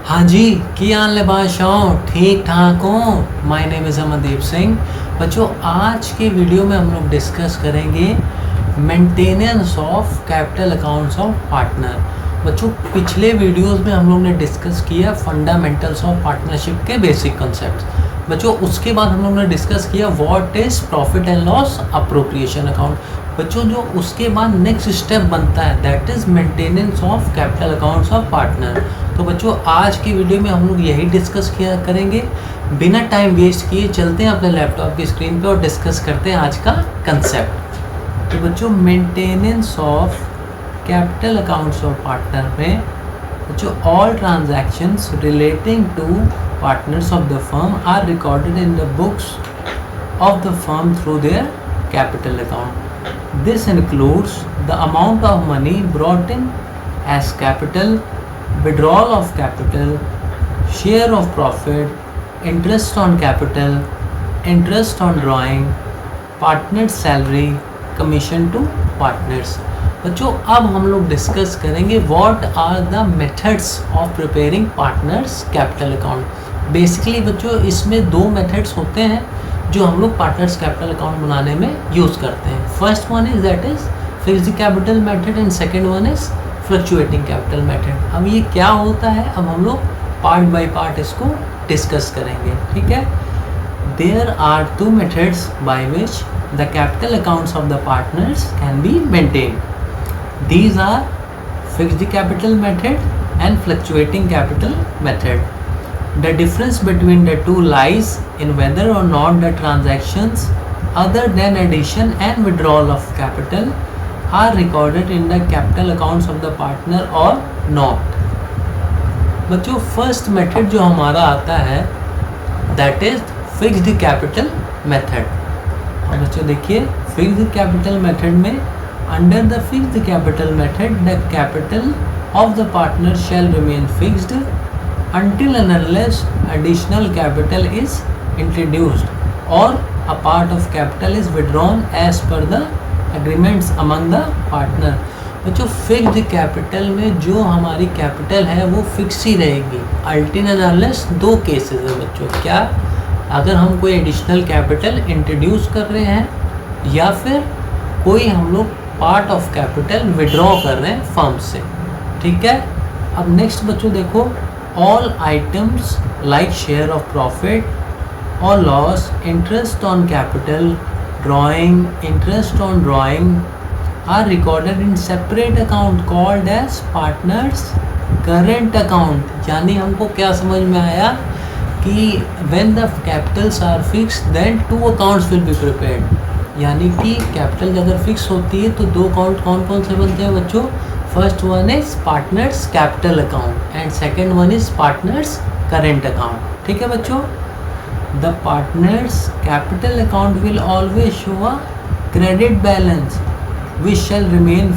हाँ जी, की हाल है बादशाह, ठीक ठाक हो। My name is Amandeep Singh. बच्चों, आज के वीडियो में हम लोग डिस्कस करेंगे maintenance of capital accounts of partner. बच्चों, पिछले वीडियोस में हम लोग ने डिस्कस किया फंडामेंटल्स ऑफ पार्टनरशिप के बेसिक कॉन्सेप्ट्स। बच्चों, उसके बाद हम लोग ने डिस्कस किया what is profit and loss appropriation account. बच्चों, जो उसके बाद नेक्स्ट स्टेप बनता है that is maintenance of capital accounts of partner. तो बच्चों, आज की वीडियो में हम लोग यही डिस्कस किया करेंगे। बिना टाइम वेस्ट किए चलते हैं अपने लैपटॉप की स्क्रीन पे और डिस्कस करते हैं आज का कंसेप्ट। तो बच्चों, maintenance of capital accounts of partner में बच्चों all transactions relating to partners of the firm are recorded in the books of the firm through their capital account. This includes the amount of money brought in as capital, withdrawal of capital, share of profit, interest on capital, interest on drawing, partner's salary, commission to partners. बच्चों, अब हम लोग discuss करेंगे what are the methods of preparing partners capital account. Basically बच्चों, इसमें दो methods होते हैं जो हम लोग पार्टनर्स कैपिटल अकाउंट बनाने में यूज़ करते हैं। First one is that is fixed capital method and second one is fluctuating capital method. अब ये क्या होता है, अब हम लोग पार्ट बाय पार्ट इसको डिस्कस करेंगे, ठीक है। There are two methods by which the capital accounts of the partners can be maintained. These are fixed capital method and fluctuating capital method. The difference between the two lies in whether or not the transactions other than addition and withdrawal of capital are recorded in the capital accounts of the partner or not. बच्चों, first method जो हमारा आता है that is fixed capital method. और बच्चों देखिए, fixed capital method में under the fixed capital method the capital of the partner shall remain fixed until and unless additional capital is introduced or a part of capital is withdrawn as per the agreements among the partner. बच्चों, fixed capital में जो हमारी capital है वो fix ही रहेगी until and unless दो cases है बच्चों। क्या? अगर हम कोई एडिशनल कैपिटल इंट्रोड्यूस कर रहे हैं या फिर कोई हम लोग पार्ट ऑफ कैपिटल विड्रॉ कर रहे हैं फर्म से, ठीक है। अब नेक्स्ट बच्चों देखो, all items like share of profit or loss, interest on capital, drawing, interest on drawing are recorded in separate account called as partners current account. यानी हमको क्या समझ में आया कि when the capitals are fixed then two accounts will be prepared. यानी कि capital अगर फिक्स होती है तो दो अकाउंट कौन कौन से बनते हैं बच्चों? First one is partners capital account and second one is partners current account, ठीक है बच्चों। The partners capital account will always show a credit balance which shall remain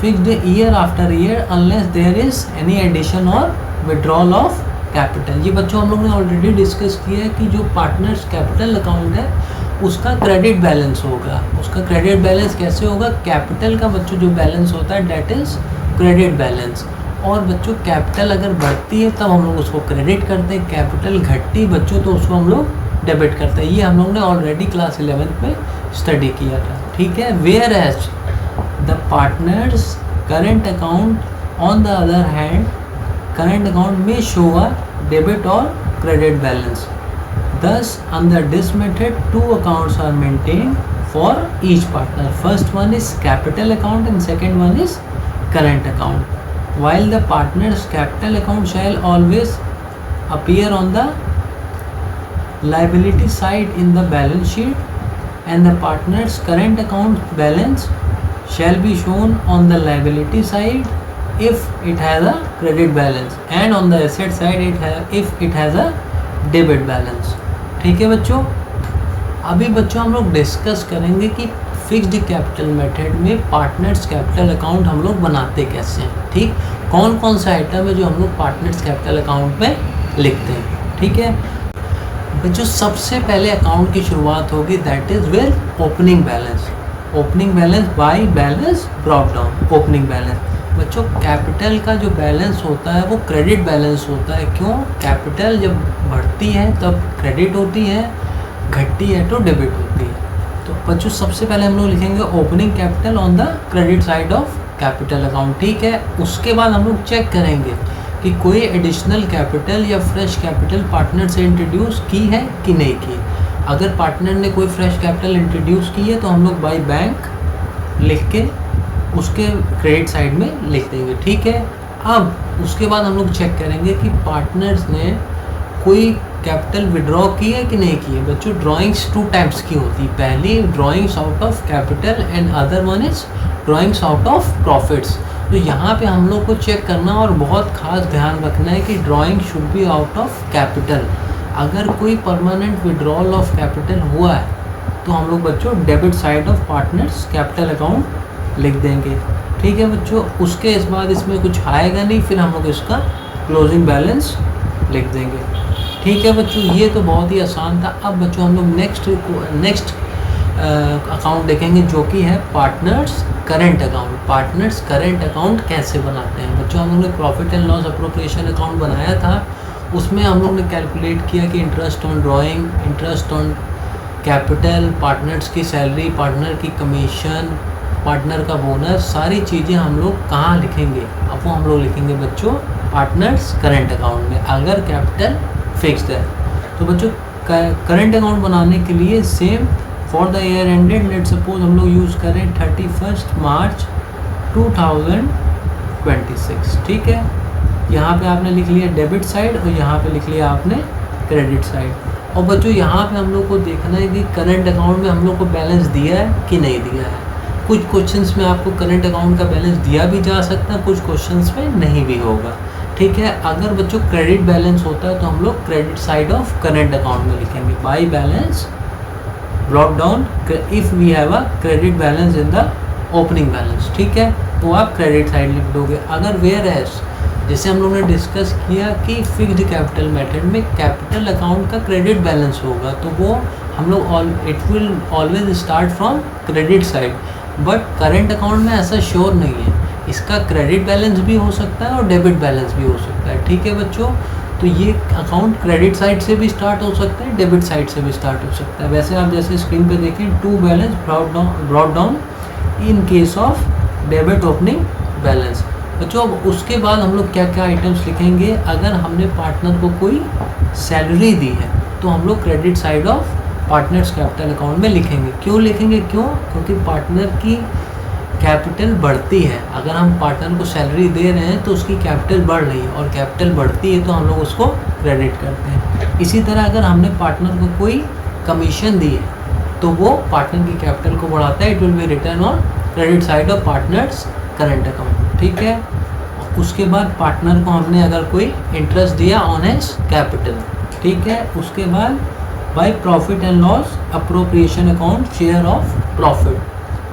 fixed year after year unless there is any addition or withdrawal of capital. ये बच्चों हम लोग ने already discuss किया है कि जो पार्टनर्स कैपिटल अकाउंट है उसका क्रेडिट बैलेंस होगा। उसका क्रेडिट बैलेंस कैसे होगा? कैपिटल का बच्चों जो बैलेंस होता है डेट इज़ क्रेडिट बैलेंस। और बच्चों कैपिटल अगर बढ़ती है तब हम लोग उसको क्रेडिट करते हैं, कैपिटल घटती बच्चों तो उसको हम लोग डेबिट करते हैं। ये हम लोग ने ऑलरेडी क्लास 11 में स्टडी किया था, ठीक है। Whereas the partners current account on the other hand current account may show a debit or credit balance. Thus, under this method, two accounts are maintained for each partner. First one is capital account and second one is current account. While the partner's capital account shall always appear on the liability side in the balance sheet, and the partner's current account balance shall be shown on the liability side if it has a credit balance and on the asset side if it has a debit balance, ठीक है बच्चों। अभी बच्चों हम लोग discuss करेंगे कि fixed capital method में पार्टनर्स कैपिटल अकाउंट हम लोग बनाते कैसे हैं, ठीक। कौन कौन सा आइटम है जो हम लोग पार्टनर्स कैपिटल अकाउंट में लिखते हैं, ठीक है बच्चों। सबसे पहले अकाउंट की शुरुआत होगी that is with opening balance. Opening balance bye balance brought down. Opening balance बच्चों कैपिटल का जो बैलेंस होता है वो क्रेडिट बैलेंस होता है। क्यों? कैपिटल जब बढ़ती है तब क्रेडिट होती है, घटती है तो डेबिट होती है। तो बच्चों सबसे पहले हम लोग लिखेंगे opening capital on the credit side of capital account, ठीक है। उसके बाद हम लोग चेक करेंगे कि कोई एडिशनल कैपिटल या फ्रेश कैपिटल पार्टनर से इंट्रोड्यूस की है कि नहीं की। अगर पार्टनर ने कोई फ्रेश कैपिटल इंट्रोड्यूस की है तो हम लोग बाय बैंक लिख के उसके क्रेडिट साइड में लिख देंगे, ठीक है। अब उसके बाद हम लोग चेक करेंगे कि पार्टनर्स ने कोई कैपिटल विड्रॉ की है कि नहीं की है। बच्चों ड्राइंग्स 2 टाइप्स की होती है, पहली drawings out of capital and other one is drawings out of profits. तो यहाँ पे हम लोग को चेक करना और बहुत खास ध्यान रखना है कि drawing should be out of capital. अगर कोई परमानेंट विड्रॉल ऑफ कैपिटल हुआ है तो हम लोग बच्चों debit side of partners capital account लिख देंगे, ठीक है बच्चों। उसके इस बाद इसमें कुछ आएगा नहीं, फिर हम लोग इसका क्लोजिंग बैलेंस लिख देंगे, ठीक है बच्चों। ये तो बहुत ही आसान था। अब बच्चों हम लोग नेक्स्ट अकाउंट देखेंगे जो कि है partners current account. Partners current account कैसे बनाते हैं बच्चों? हम लोग ने profit and loss appropriation account बनाया था, उसमें हम लोग ने कैलकुलेट किया कि interest on drawing, interest on capital, partners की सैलरी, पार्टनर की कमीशन, पार्टनर का बोनस, सारी चीज़ें हम लोग कहाँ लिखेंगे? अब वो हम लोग लिखेंगे बच्चों पार्टनर्स करेंट अकाउंट में, अगर कैपिटल फिक्स्ड है। तो बच्चों करेंट अकाउंट बनाने के लिए same for the year ended, let suppose हम लोग यूज़ करें 31 मार्च 2026, ठीक है। यहाँ पे आपने लिख लिया डेबिट साइड और यहाँ पे लिख लिया आपने क्रेडिट साइड। और बच्चों यहाँ पे हम लोग को देखना है कि करंट अकाउंट में हम लोग को बैलेंस दिया है कि नहीं दिया है। कुछ क्वेश्चंस में आपको करंट अकाउंट का बैलेंस दिया भी जा सकता है, कुछ क्वेश्चंस में नहीं भी होगा, ठीक है। अगर बच्चों क्रेडिट बैलेंस होता है तो हम लोग credit side of current account में लिखेंगे by balance brought down if we have a credit balance in the opening balance, ठीक है, तो आप क्रेडिट साइड लिख दोगे। अगर वेयर एज जैसे हम लोग ने डिस्कस किया कि फिक्स्ड कैपिटल मेथड में कैपिटल अकाउंट का क्रेडिट बैलेंस होगा तो वो हम लोग it will always start from credit side, but current account में ऐसा श्योर नहीं है, इसका क्रेडिट बैलेंस भी हो सकता है और डेबिट बैलेंस भी हो सकता है, ठीक है बच्चों। तो ये अकाउंट क्रेडिट साइड से भी स्टार्ट हो सकता है, डेबिट साइड से भी स्टार्ट हो सकता है। वैसे आप जैसे स्क्रीन पे देखें to balance brought down in case of debit opening balance. बच्चों अब उसके बाद हम लोग क्या क्या आइटम्स लिखेंगे? अगर हमने पार्टनर को कोई सैलरी दी है तो हम लोग credit side of partners capital account में लिखेंगे। क्यों लिखेंगे? क्योंकि पार्टनर की कैपिटल बढ़ती है। अगर हम पार्टनर को सैलरी दे रहे हैं तो उसकी कैपिटल बढ़ रही है और कैपिटल बढ़ती है तो हम लोग उसको क्रेडिट करते हैं। इसी तरह अगर हमने पार्टनर को कोई कमीशन दी है तो वो पार्टनर की कैपिटल को बढ़ाता है, it will be return on credit side of partners current account, ठीक है। उसके बाद पार्टनर को हमने अगर कोई इंटरेस्ट दिया ऑन हिज कैपिटल, ठीक है। उसके बाद by profit and loss appropriation account share of profit.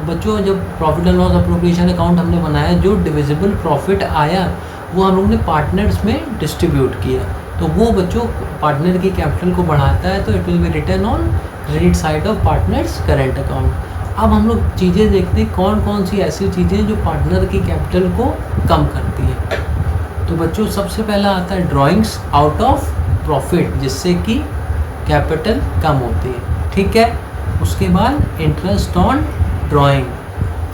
बच्चों जब profit and loss appropriation account हमने बनाया, जो डिविजिबल प्रॉफिट आया वो हम लोग ने पार्टनर्स में डिस्ट्रीब्यूट किया, तो वो बच्चों पार्टनर की कैपिटल को बढ़ाता है, तो it will be return on credit side of partners current account. अब हम लोग चीज़ें देखते हैं कौन कौन सी ऐसी चीज़ें जो पार्टनर की कैपिटल को कम करती है। तो बच्चों सबसे पहला आता है ड्राइंग्स आउट ऑफ प्रॉफिट, जिससे कि कैपिटल कम होती है, ठीक है। उसके बाद इंटरेस्ट ऑन ड्राइंग,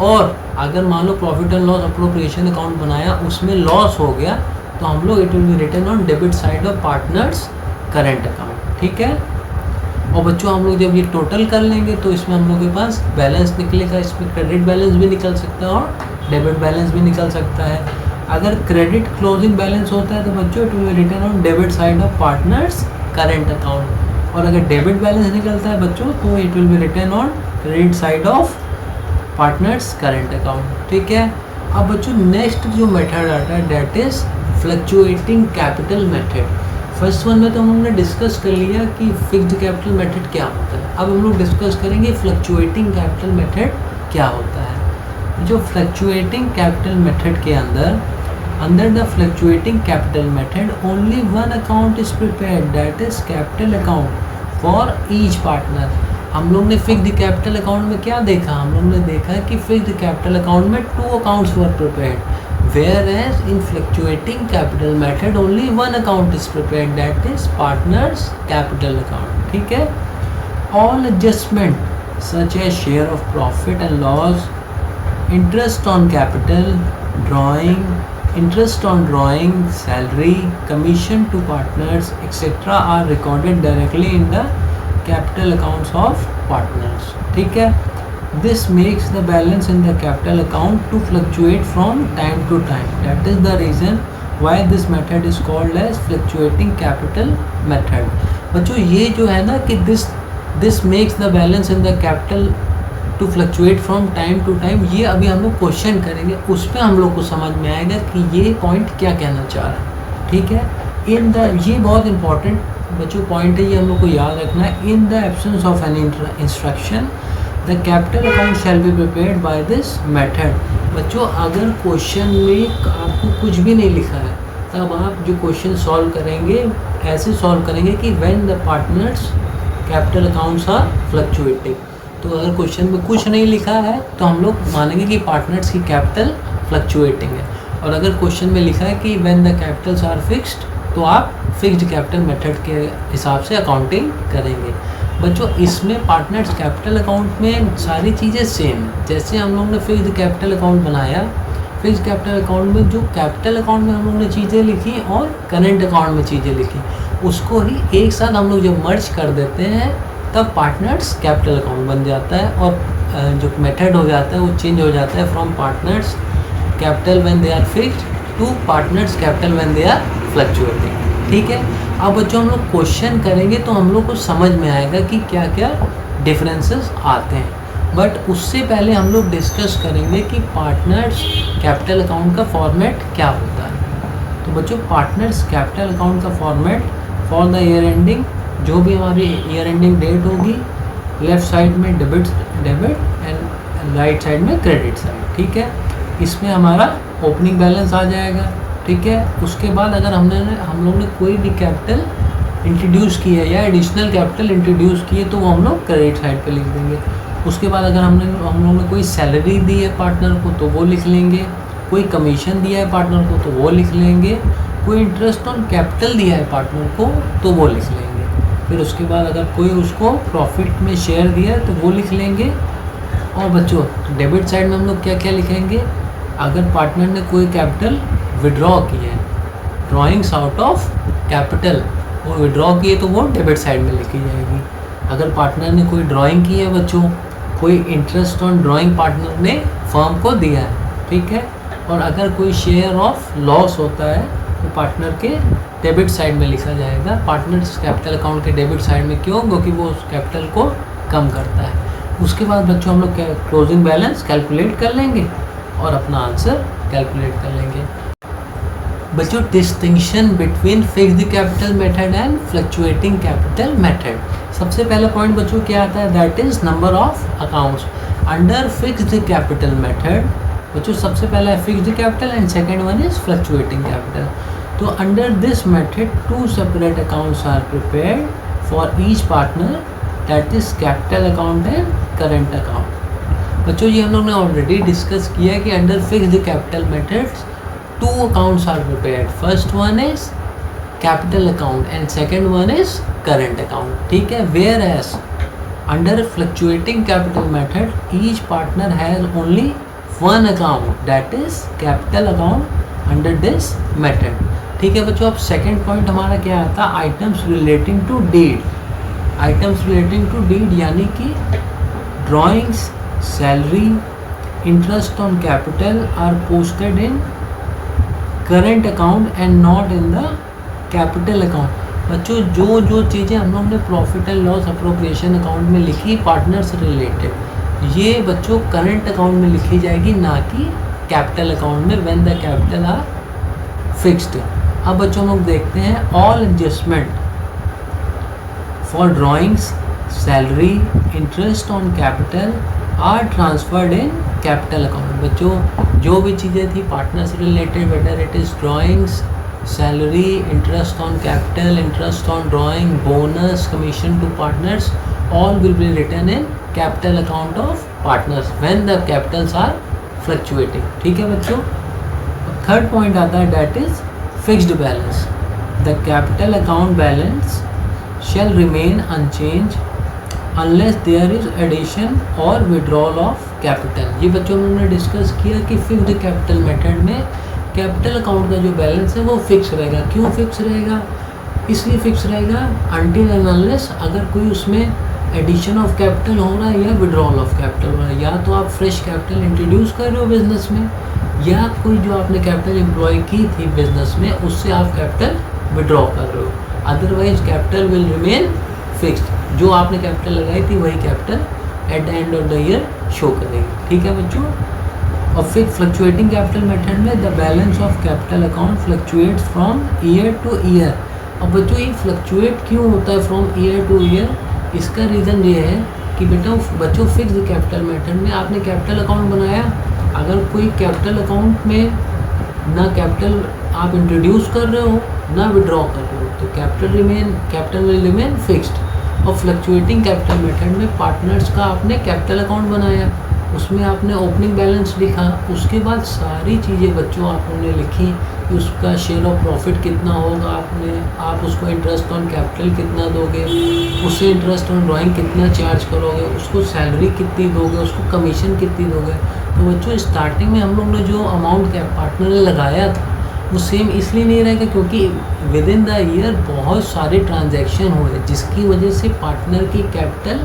और अगर मान लो profit and loss appropriation account बनाया उसमें लॉस हो गया तो हम लोग it will be return on debit side of partners current account, ठीक है। और बच्चों हम लोग जब ये टोटल कर लेंगे तो इसमें हम लोग के पास बैलेंस निकलेगा, इसमें क्रेडिट बैलेंस भी निकल सकता है और डेबिट बैलेंस भी निकल सकता है। अगर क्रेडिट क्लोजिंग बैलेंस होता है तो बच्चों it will return on debit side of partners current account, और अगर डेबिट बैलेंस निकलता है बच्चों तो it will be return on credit side of partners current account, ठीक है। अब बच्चों नेक्स्ट जो मेथड आता है that is fluctuating capital method. First one में तो हम लोग ने डिस्कस कर लिया कि फिक्स्ड कैपिटल मेथड क्या होता है, अब हम लोग डिस्कस करेंगे फ्लक्चुएटिंग कैपिटल मेथड क्या होता है। जो फ्लक्चुएटिंग कैपिटल मेथड के अंदर the fluctuating capital method only one account is prepared that is capital account for each partner. हम लोग ने फिक्स्ड कैपिटल अकाउंट में क्या देखा? हम लोग ने देखा कि फिक्स्ड कैपिटल अकाउंट में 2 accounts were prepared, whereas in fluctuating capital method only one account is prepared, that is partners capital account. ठीक है. All adjustment such as share of profit and loss, interest on capital, drawing, interest on drawing, salary, commission to partners, etc. are recorded directly in the capital accounts of partners. ठीक है. This makes the balance in the capital account to fluctuate from time to time. That is the reason why this method is called as fluctuating capital method. बच्चों ये जो है ना कि this makes the balance in the capital to fluctuate from time to time, ये अभी हम लोग क्वेश्चन करेंगे, उस पर हम लोग को समझ में आएगा कि ये पॉइंट क्या कहना चाह रहा है. ठीक है. इन द ये बहुत इंपॉर्टेंट बच्चों पॉइंट है, ये हम लोग को याद रखना है. In the absence of an instruction the capital account shall be prepared by this method. बच्चों अगर क्वेश्चन में आपको कुछ भी नहीं लिखा है तब आप जो क्वेश्चन सॉल्व करेंगे ऐसे सॉल्व करेंगे कि when the partners capital accounts are fluctuating. तो अगर क्वेश्चन में कुछ नहीं लिखा है तो हम लोग मानेंगे कि पार्टनर्स की कैपिटल फ्लक्चुएटिंग है. और अगर क्वेश्चन में लिखा है कि when the capitals are fixed तो आप फिक्स्ड कैपिटल मेथड के हिसाब से अकाउंटिंग करेंगे. बच्चों इसमें पार्टनर्स कैपिटल अकाउंट में सारी चीज़ें सेम है. जैसे हम लोग ने फिक्स्ड कैपिटल अकाउंट बनाया, फिक्स्ड कैपिटल अकाउंट में जो कैपिटल अकाउंट में हम लोग ने चीज़ें लिखी और करेंट अकाउंट में चीज़ें लिखी, उसको ही एक साथ हम लोग जब मर्ज कर देते हैं तब पार्टनर्स कैपिटल अकाउंट बन जाता है. और जो मेथड हो जाता है वो चेंज हो जाता है from partners capital when they are fixed to partners capital when they are fluctuating. ठीक है. अब बच्चों हम लोग क्वेश्चन करेंगे तो हम लोग को समझ में आएगा कि क्या क्या डिफरेंसेस आते हैं. बट उससे पहले हम लोग डिस्कस करेंगे कि पार्टनर्स कैपिटल अकाउंट का फॉर्मेट क्या होता है. तो बच्चों पार्टनर्स कैपिटल अकाउंट का format for the year ending, जो भी हमारी ईयर एंडिंग डेट होगी, लेफ़्ट साइड में डेबिट एंड राइट साइड में क्रेडिट साइड. ठीक है. इसमें हमारा ओपनिंग बैलेंस आ जाएगा. ठीक है. उसके बाद अगर हम लोग ने कोई भी कैपिटल इंट्रोड्यूस की है या एडिशनल कैपिटल इंट्रोड्यूस की है तो वो हम लोग क्रेडिट साइड पे लिख देंगे. उसके बाद अगर हम लोग ने कोई सैलरी दी है पार्टनर को तो वो लिख लेंगे, कोई कमीशन दिया है पार्टनर को तो वो लिख लेंगे, कोई इंटरेस्ट ऑन कैपिटल दिया है पार्टनर को तो वो लिख लेंगे. फिर उसके बाद अगर कोई उसको प्रॉफिट में शेयर दिया है तो वो लिख लेंगे. और बच्चों डेबिट साइड में हम लोग क्या क्या लिखेंगे, अगर पार्टनर ने कोई कैपिटल विड्रॉ किया है, ड्राइंग्स आउट ऑफ कैपिटल वो विड्रॉ किए तो वो डेबिट साइड में लिखी जाएगी. अगर पार्टनर ने कोई ड्राइंग की है बच्चों, कोई इंटरेस्ट ऑन ड्राइंग पार्टनर ने फर्म को दिया है. ठीक है. और अगर कोई शेयर ऑफ लॉस होता है तो पार्टनर के डेबिट साइड में लिखा जाएगा. पार्टनर्स कैपिटल अकाउंट के डेबिट साइड में क्यों? क्योंकि वो उस कैपिटल को कम करता है. उसके बाद बच्चों हम लोग क्लोजिंग बैलेंस कैलकुलेट कर लेंगे और अपना आंसर कैलकुलेट कर लेंगे. बच्चों distinction between fixed capital method and fluctuating capital method. सबसे पहला पॉइंट बच्चों क्या आता है, that is number of accounts under fixed capital method. बच्चों सबसे पहला है fixed capital and second one is fluctuating capital. तो under this method 2 separate accounts are prepared for each partner, that is capital account and current account. बच्चों ये हम लोग ने ऑलरेडी डिस्कस किया है कि under fixed capital methods 2 accounts are prepared. First one is capital account and second one is current account. ठीक है. Whereas under fluctuating capital method, each partner has only one account, that is capital account under this method. ठीक है बच्चों. अब second point हमारा क्या आता है, items relating to deed. Items relating to deed यानी कि drawings, salary, interest on capital are posted in current account and not in the capital account. बच्चों जो चीज़ें हम लोग ने profit and loss appropriation account में लिखी पार्टनर से रिलेटेड, ये बच्चों करंट अकाउंट में लिखी जाएगी, ना कि कैपिटल अकाउंट में when the capital are fixed. अब बच्चों हम लोग देखते हैं all adjustment for drawings, salary, interest on capital are transferred in capital account. बच्चों जो भी चीज़ें थी पार्टनर से related, whether it is drawings, salary, interest on capital, interest on drawing, bonus, commission to partners, all will be written in capital account of partners when the capitals are fluctuating. ठीक है बच्चों. Third point आता है that is fixed balance. The capital account balance shall remain unchange unless there is addition or withdrawal of capital. ये बच्चों हमने discuss किया कि फिक्स्ड कैपिटल मेथड में कैपिटल अकाउंट का जो बैलेंस है वो फिक्स रहेगा। क्यों फिक्स रहेगा? इसलिए फिक्स रहेगा अनटिल एंड अनलेस अगर कोई उसमें एडिशन ऑफ कैपिटल हो रहा है या विड्रॉल ऑफ कैपिटल हो रहा है, या तो आप फ्रेश कैपिटल इंट्रोड्यूस कर रहे हो बिजनेस में, या कोई जो आपने कैपिटल एम्प्लॉय की थी बिजनेस में उससे आप कैपिटल विड्रॉ कर रहे हो। Otherwise capital will remain fixed. जो आपने कैपिटल लगाई थी वही capital eight the end of the year show करेगी। ठीक है बच्चों। और फिर फ्लक्चुएटिंग कैपिटल मेथड में the balance of capital account fluctuates from year two year. और बच्चों ये फ्लक्चुएट क्यों होता है फ्रॉम ईयर टू ईयर? इसका रीज़न ये है कि बेटा बच्चों फिक्स्ड कैपिटल मेथड में आपने कैपिटल अकाउंट बनाया, अगर कोई कैपिटल अकाउंट में ना कैपिटल आप इंट्रोड्यूस कर रहे हो ना विड्रॉ कर रहे हो तो कैपिटल विल रिमेन फिक्स्ड। और फ्लक्चुएटिंग कैपिटल मेथड में पार्टनर्स का आपने कैपिटल अकाउंट बनाया, उसमें आपने ओपनिंग बैलेंस लिखा, उसके बाद सारी चीज़ें बच्चों आपने लिखी कि उसका शेयर ऑफ प्रॉफिट कितना होगा, आप उसको इंटरेस्ट ऑन कैपिटल कितना दोगे, उससे इंटरेस्ट ऑन ड्राइंग कितना चार्ज करोगे, उसको सैलरी कितनी दोगे, उसको कमीशन कितनी दोगे। तो बच्चों स्टार्टिंग में हम लोग ने जो अमाउंट पार्टनर ने लगाया था वो सेम इसलिए नहीं रहेगा क्योंकि विद इन द ईयर बहुत सारे ट्रांजैक्शन हुए जिसकी वजह से पार्टनर की कैपिटल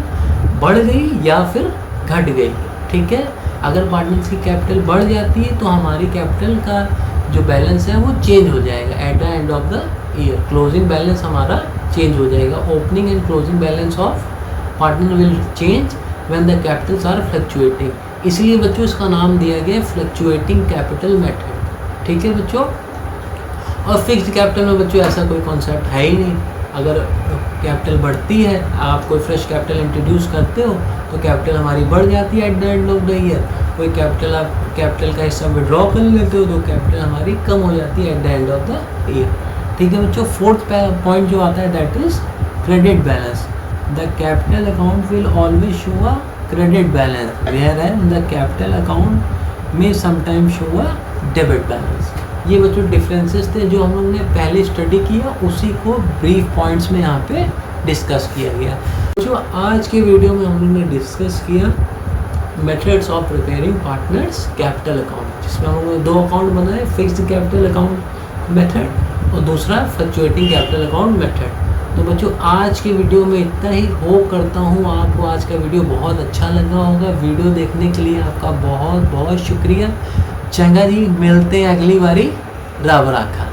बढ़ गई या फिर घट गई। ठीक है। अगर पार्टनर्स की कैपिटल बढ़ जाती है तो हमारी कैपिटल का जो बैलेंस है वो चेंज हो जाएगा at the end of the year. Closing balance हमारा चेंज हो जाएगा। Opening and closing balance of partner will change when the capitals are fluctuating. इसलिए बच्चों इसका नाम दिया गया फ्लक्चुएटिंग कैपिटल मेथड। ठीक है बच्चों। और फिक्स्ड कैपिटल में बच्चों ऐसा कोई कॉन्सेप्ट है ही नहीं। अगर कैपिटल बढ़ती है, आप कोई फ्रेश कैपिटल इंट्रोड्यूस करते हो तो कैपिटल हमारी बढ़ जाती है at the end of the year. कोई कैपिटल आप कैपिटल का हिस्सा विड्रॉ कर लेते हो तो कैपिटल हमारी कम हो जाती है at the end of the year. ठीक है बच्चों। फोर्थ पॉइंट जो आता है that is credit balance. The capital account will always show a credit balance whereas the capital account में sometimes show a debit balance. ये बच्चों differences थे जो हम लोग ने पहले स्टडी किया, उसी को ब्रीफ पॉइंट्स में यहाँ पे डिस्कस किया गया। जो आज के वीडियो में हम लोग ने डिस्कस किया methods of preparing partners capital account, जिसमें हम लोगों ने दो अकाउंट बनाए, फिक्स्ड कैपिटल अकाउंट मेथड और दूसरा फ्लक्चुएटिंग कैपिटल अकाउंट मेथड। तो बच्चों आज के वीडियो में इतना ही। होप करता हूँ आपको आज का वीडियो बहुत अच्छा लगा होगा। वीडियो देखने के लिए आपका बहुत बहुत शुक्रिया। चंगा जी, मिलते हैं अगली बारी। रब राखा।